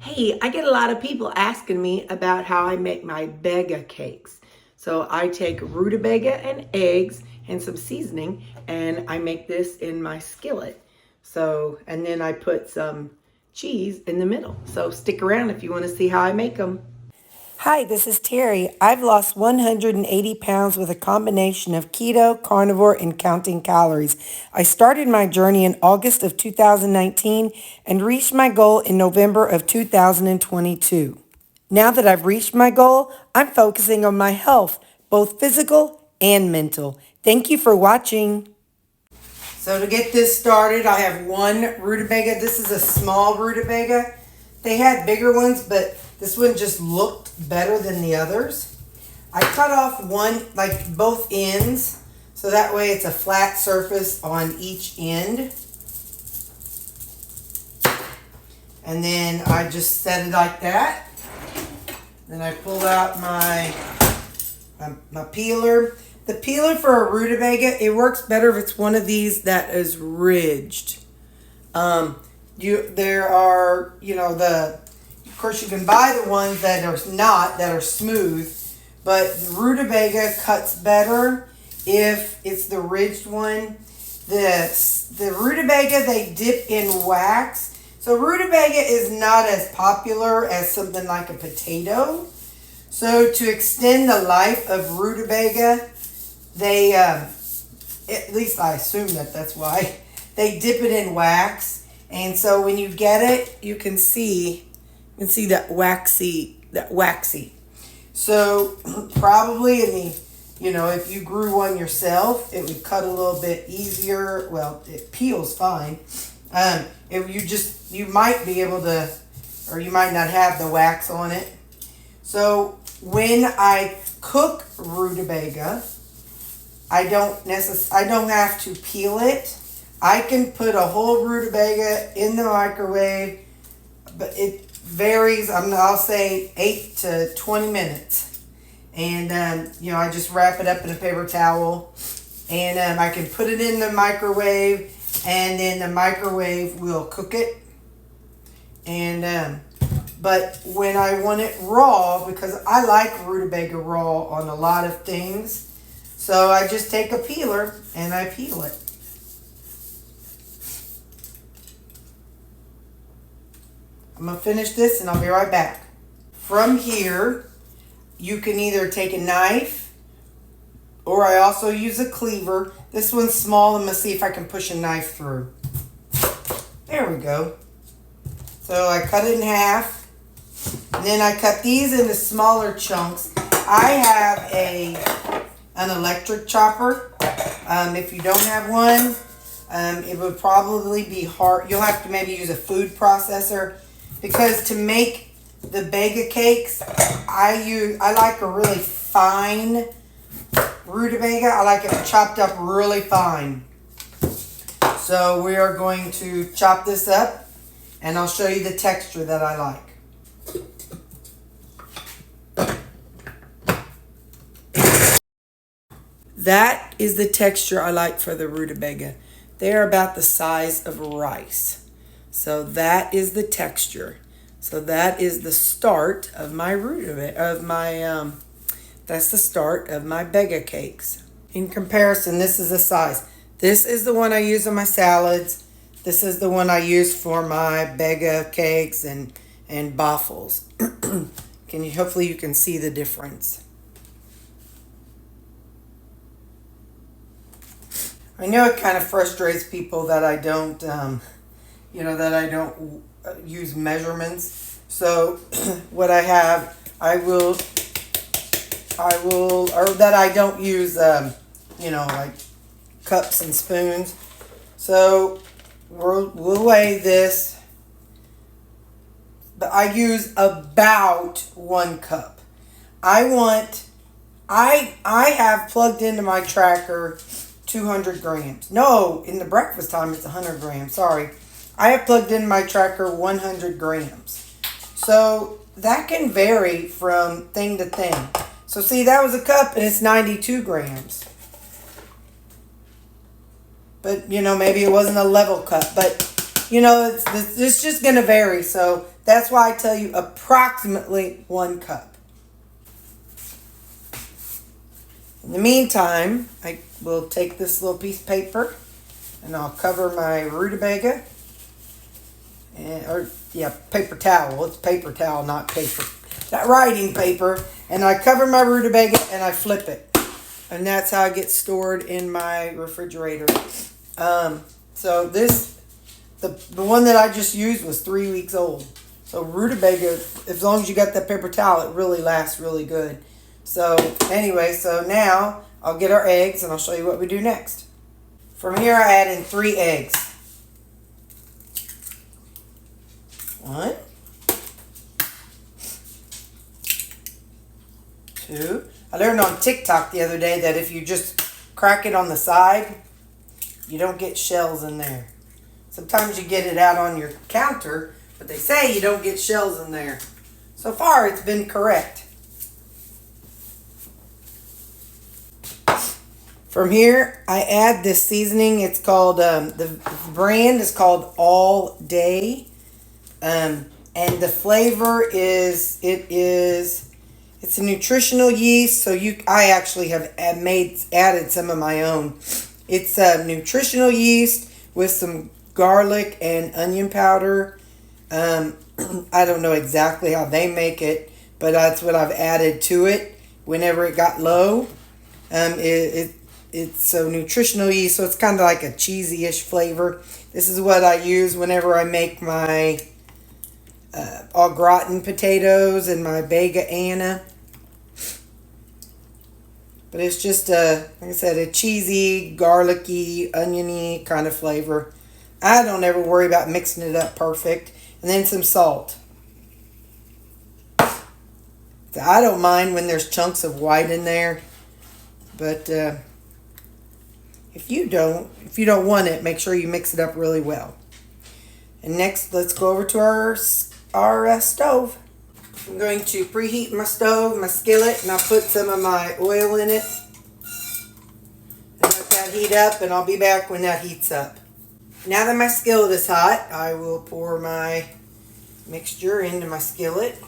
Hey, I get a lot of people asking me about how I make my Begga cakes. So I take rutabaga and eggs and some seasoning and I make this in my skillet. And then I put some cheese in the middle. So stick around if you want to see how I make them. Hi, this is Terry. I've lost 180 pounds with a combination of keto, carnivore, and counting calories. I started my journey in August of 2019 and reached my goal in November of 2022. Now that I've reached my goal, I'm focusing on my health, both physical and mental. Thank you for watching. So to get this started, I have one rutabaga. This is a small rutabaga. They had bigger ones, but this one just looked better than the others. I cut off both ends, so that way it's a flat surface on each end. And then I just set it like that. Then I pull out my peeler. The peeler for a rutabaga, it works better if it's one of these that is ridged. Of course you can buy the ones that are smooth, but the rutabaga cuts better if it's the ridged one. The rutabaga, they dip in wax. So rutabaga is not as popular as something like a potato. So to extend the life of rutabaga, they, at least I assume that's why, they dip it in wax. And so when you get it, you can see that waxy. So probably if you grew one yourself, it would cut a little bit easier. Well, it peels fine. You might be able to, or you might not have the wax on it. So when I cook rutabaga, I don't have to peel it. I can put a whole rutabaga in the microwave, but it varies. I'll say 8 to 20 minutes. And, I just wrap it up in a paper towel. And I can put it in the microwave, and then the microwave will cook it. And, but when I want it raw, because I like rutabaga raw on a lot of things, so I just take a peeler and I peel it. I'm going to finish this and I'll be right back. From here, you can either take a knife, or I also use a cleaver. This one's small. I'm going to see if I can push a knife through. There we go. So I cut it in half. And then I cut these into smaller chunks. I have an electric chopper. If you don't have one, it would probably be hard. You'll have to maybe use a food processor, because to make the Begga cakes, I like a really fine rutabaga. I like it chopped up really fine. So we are going to chop this up, and I'll show you the texture that I like. That is the texture I like for the rutabaga. They're about the size of rice. So that is the texture. So that is the start of my rutabaga, that's the start of my Begga cakes. In comparison, this is the size. This is the one I use on my salads. This is the one I use for my Begga cakes and waffles. Hopefully you can see the difference. I know it kind of frustrates people that I don't, use measurements. So what I have, or that I don't use, like cups and spoons. So we'll weigh this, but I use about 1 cup. I have plugged into my tracker 200 grams. No, in the breakfast time it's 100 grams. Sorry. I have plugged in my tracker 100 grams. So that can vary from thing to thing. So see, that was a cup and it's 92 grams. But, maybe it wasn't a level cup. But, it's just going to vary. So That's why I tell you approximately 1 cup. In the meantime, I will take this little piece of paper and I'll cover my rutabaga. Paper towel. It's paper towel, not paper. Not writing paper. And I cover my rutabaga and I flip it. And that's how it gets stored in my refrigerator. So this, the one that I just used was 3 weeks old. So rutabaga, as long as you got that paper towel, it really lasts really good. So anyway, so now I'll get our eggs and I'll show you what we do next. From here I add in 3 eggs. 1, 2. I learned on TikTok the other day that if you just crack it on the side, you don't get shells in there. Sometimes you get it out on your counter, but they say you don't get shells in there. So far, it's been correct. From here, I add this seasoning. It's called, the brand is called All Day. And the flavor is, it's a nutritional yeast. So I actually have added some of my own. It's a nutritional yeast with some garlic and onion powder. I don't know exactly how they make it, but that's what I've added to it whenever it got low. It's a nutritional yeast, so it's kind of like a cheesy-ish flavor. This is what I use whenever I make my au gratin potatoes and my Begga Anna. But it's just like I said, a cheesy, garlicky, oniony kind of flavor. I don't ever worry about mixing it up perfect. And then some salt. So I don't mind when there's chunks of white in there. But if you don't want it, make sure you mix it up really well. And next, let's go over to our stove. I'm going to preheat my stove, my skillet, and I'll put some of my oil in it. And let that heat up, and I'll be back when that heats up. Now that my skillet is hot, I will pour my mixture into my skillet.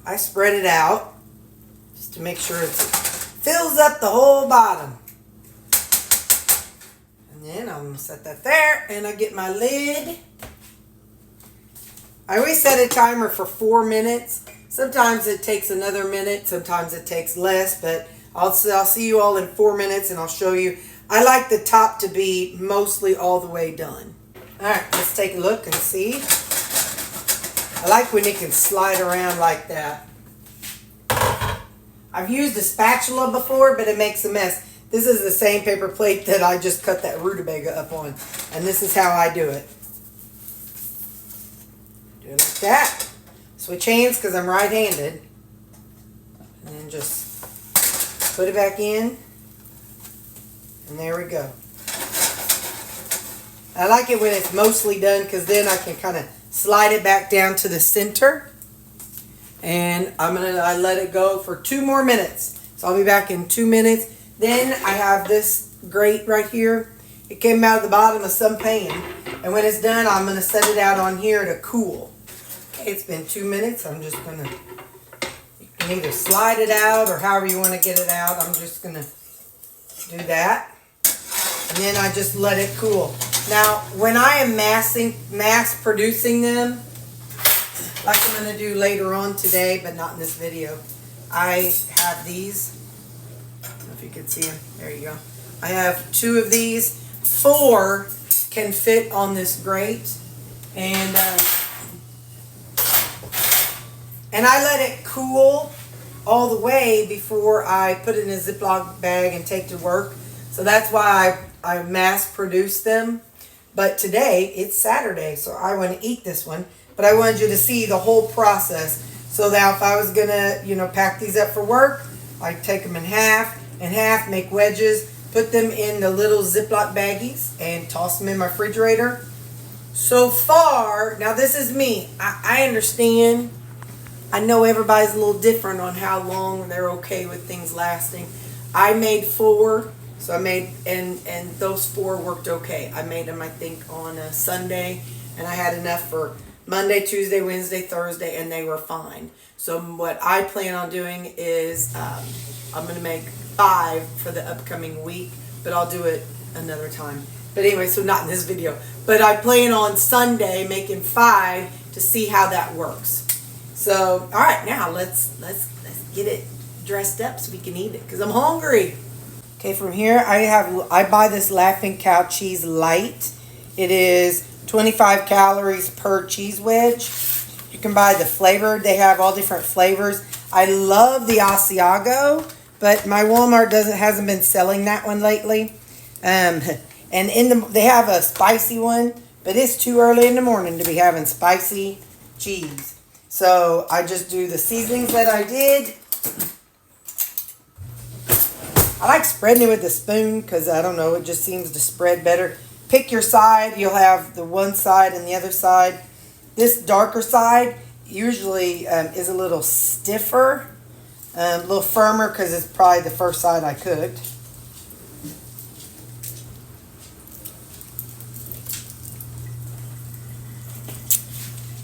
I spread it out just to make sure it fills up the whole bottom. And then I'm going to set that there, and I get my lid. I always set a timer for 4 minutes. Sometimes it takes another minute, sometimes it takes less, but I'll see you all in 4 minutes and I'll show you. I like the top to be mostly all the way done. Alright, let's take a look and see. I like when it can slide around like that. I've used a spatula before, but it makes a mess. This is the same paper plate that I just cut that rutabaga up on. And this is how I do it. Do it like that. Switch hands because I'm right-handed. And then just put it back in. And there we go. I like it when it's mostly done because then I can kind of slide it back down to the center. And I let it go for 2 more minutes. So I'll be back in 2 minutes. Then I have this grate right here. It came out of the bottom of some pan. And when it's done, I'm going to set it out on here to cool. Okay, it's been 2 minutes. I'm just going to, you can either slide it out or however you want to get it out. I'm just going to do that. And then I just let it cool. Now, when I am mass producing them, like I'm going to do later on today, but not in this video, I have these. I don't know if you can see them. There you go. I have 2 of these. 4 can fit on this grate. And I let it cool all the way before I put it in a Ziploc bag and take to work. So that's why I mass produce them. But today, it's Saturday, so I want to eat this one. But I wanted you to see the whole process. So that if I was going to, pack these up for work, I'd take them in half, make wedges, put them in the little Ziploc baggies, and toss them in my refrigerator. So far, now this is me. I understand. I know everybody's a little different on how long they're okay with things lasting. I made 4, so I made, and those 4 worked okay. I made them, I think, on a Sunday, and I had enough for Monday, Tuesday, Wednesday, Thursday, and they were fine. So what I plan on doing is I'm going to make 5 for the upcoming week, but I'll do it another time. But anyway, so not in this video. But I plan on Sunday making 5 to see how that works. So, all right, now let's get it dressed up so we can eat it because I'm hungry. Okay, from here I buy this Laughing Cow cheese light. It is 25 calories per cheese wedge. You can buy the flavored. They have all different flavors. I love the Asiago, but my Walmart hasn't been selling that one lately. And they have a spicy one, but it's too early in the morning to be having spicy cheese. So I just do the seasonings that I did. I like spreading it with a spoon because I don't know, it just seems to spread better. Pick your side. You'll have the one side and the other side. This darker side usually is a little stiffer, a little firmer because it's probably the first side I cooked.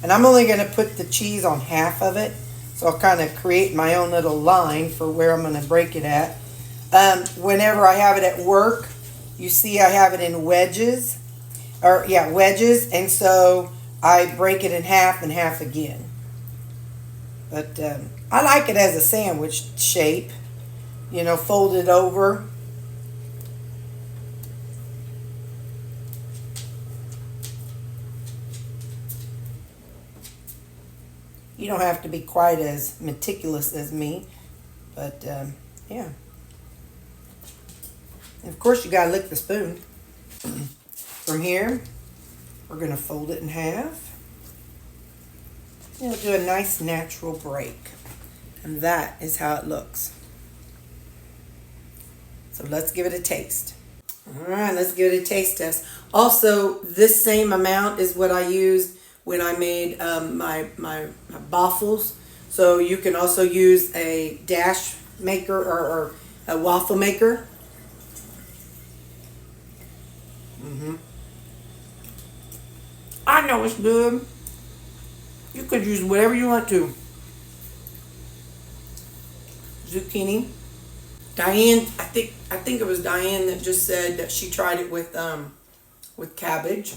And I'm only going to put the cheese on half of it. So I'll kind of create my own little line for where I'm going to break it at. Whenever I have it at work, you see I have it in wedges. Wedges. And so I break it in half and half again. But I like it as a sandwich shape. You know, fold it over. You don't have to be quite as meticulous as me, but yeah. And of course, you gotta lick the spoon. From here, we're gonna fold it in half. And we'll do a nice natural break. And that is how it looks. So let's give it a taste. All right, let's give it a taste test. Also, this same amount is what I used when I made my waffles. So you can also use a dash maker or a waffle maker. I know it's good. You could use whatever you want to. Zucchini. Diane, I think it was Diane that just said that she tried it with cabbage.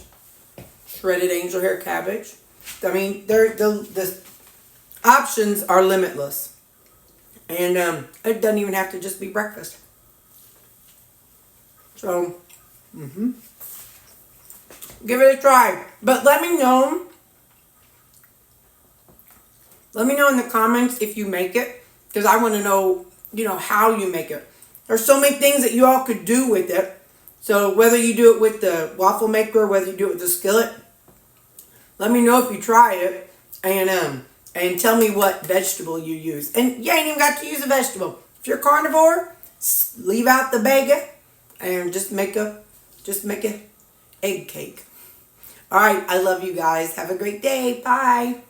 Shredded angel hair cabbage. I mean, the options are limitless. And it doesn't even have to just be breakfast. So, give it a try. But let me know. Let me know in the comments if you make it. Because I want to know, how you make it. There's so many things that you all could do with it. So whether you do it with the waffle maker, whether you do it with the skillet, let me know if you try it, and tell me what vegetable you use. And you ain't even got to use a vegetable. If you're carnivore, leave out the Begga and just make a egg cake. All right, I love you guys. Have a great day. Bye.